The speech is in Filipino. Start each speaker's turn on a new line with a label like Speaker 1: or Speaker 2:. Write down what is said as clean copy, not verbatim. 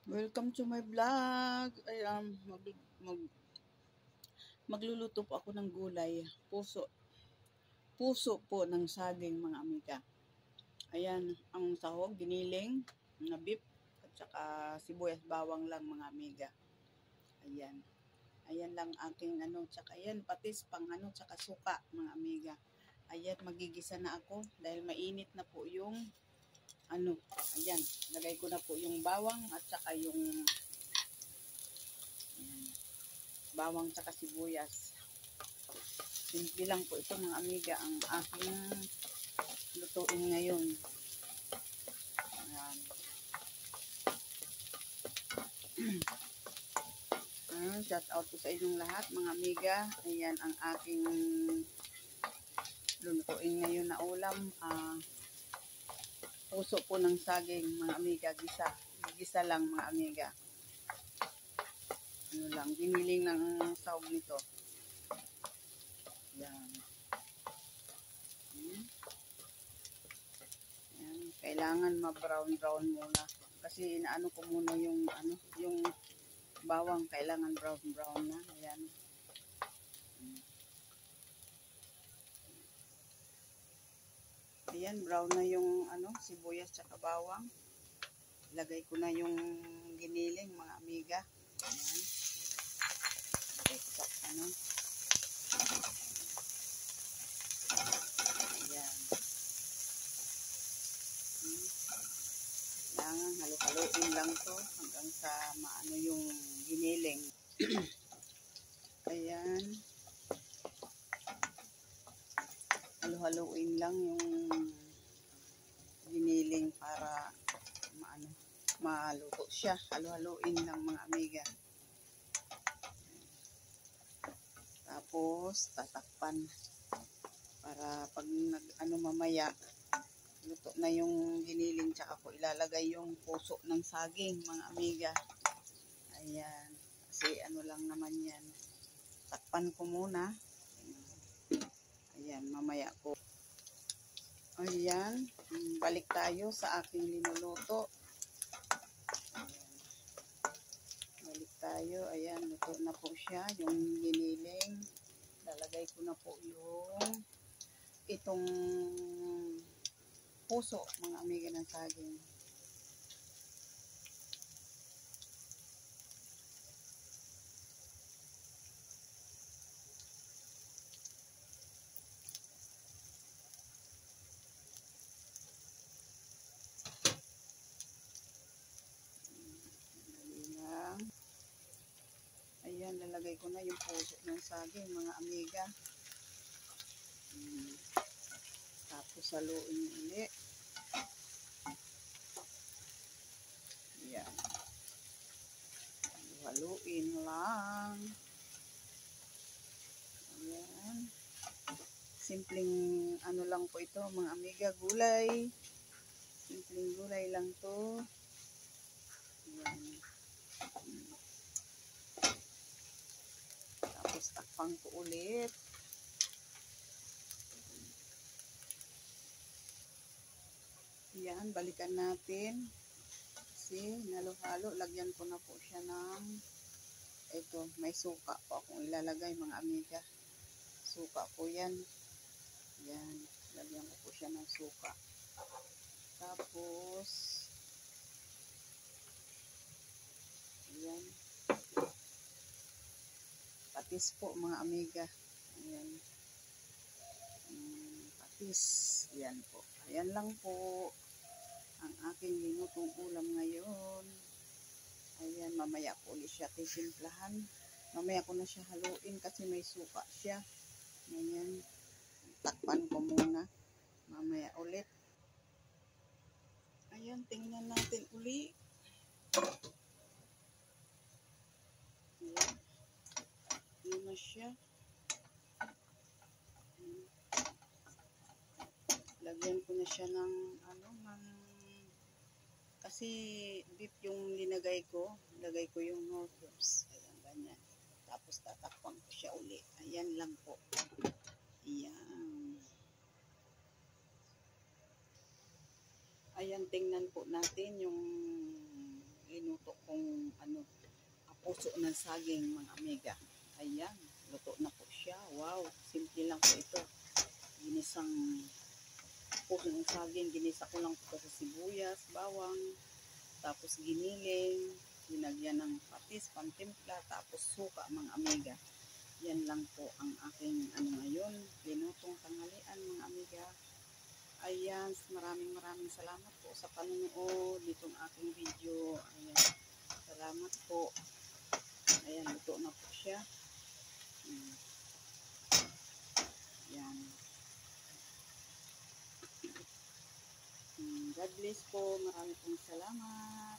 Speaker 1: Welcome to my vlog. Mag, magluluto po ako ng gulay. Puso po ng saging, mga amiga. Ayan, ang sahog, giniling, na beef, at saka sibuyas bawang lang, mga amiga. Ayan. Ayan lang aking tsaka ayan, patis pang tsaka suka, mga amiga. Ayan, magigisa na ako dahil mainit na po yung ayan, lagay ko na po yung bawang at saka yung bawang tsaka sibuyas. Simple lang po ito, mga amiga, ang aking lutuin ngayon. Ayan. Shout out po sa inyong lahat, mga amiga. Ayan ang aking lulutuin ngayon na ulam. Puso po ng saging, mga amiga, gisa. Gisa lang, mga amiga. Giniling ng sahog nito. Ayan. Ayan. Kailangan ma-brown muna. Kasi inaano ko muna yung bawang, kailangan brown na. Ayan. Ayan, brown na yung sibuyas tsaka bawang. Ilagay ko na yung giniling, mga amiga. Ayan. Ilagay ko sa Ayan. Kailangan halo-haloin lang to hanggang sa maano yung giniling. Ayan. Halo-haloin lang yung giniling para maluto siya. Halo-haloin lang, mga amiga. Tapos tatakpan para pag mamaya luto na yung giniling, tsaka ko ilalagay yung puso ng saging, mga amiga. Ayan. Kasi lang naman yan. Takpan ko muna. Ayan, mamaya po. Ayan, balik tayo sa aking linuluto. Ayan. Balik tayo. Ayan, luto na po siya, yung giniling. Lalagay ko na po yung itong puso, mga amiga, ng saging. Ayan, lalagay ko na yung puso ng saging, mga amiga. Tapos haluin ulit. Ayan. Haluin lang. Ayan. Simpleng lang po ito, mga amiga, gulay. Simpleng gulay lang to. Ayan. Tapos takpang ko ulit. Ayan, balikan natin. Kasi nalo-halo, lagyan ko na po siya ng ito, may suka po akong ilalagay, mga amiga. Suka po yan. Ayan, lagyan ko po siya ng suka. Tapos ayan, patis po, mga amiga. Ayan, patis. Ayan po. Ayan lang po ang aking linutong ulam ngayon. Ayan, mamaya po ulit siya tisimplahan. Mamaya ko na siya haluin kasi may suka siya. Ayan, takpan ko muna. Mamaya ulit. Ayan, tingnan natin uli. Ayan. Ayan na siya. Lagyan ko na siya ng kasi beef yung linagay ko. Lagay ko yung North Ribs. Ayan, ganyan. Tapos tatakpan ko siya uli. Ayan lang po. Ayan. Ayan, tingnan po natin yung linuto kong puso ng saging, mga amiga. Ayan, luto na po siya. Wow, simple lang po ito. Ginisang puso ng saging, ginisa ko lang po sa sibuyas, bawang, tapos giniling, ginagyan ng patis, pantimpla, tapos suka, mga amiga. Yan lang po ang aking ngayon, linutong tanghalian, mga amiga. Ayan, maraming salamat po sa panonood nitong aking video. Ayan, salamat po. Ayan, luto na po siya. Ayan. God bless po. Maraming salamat.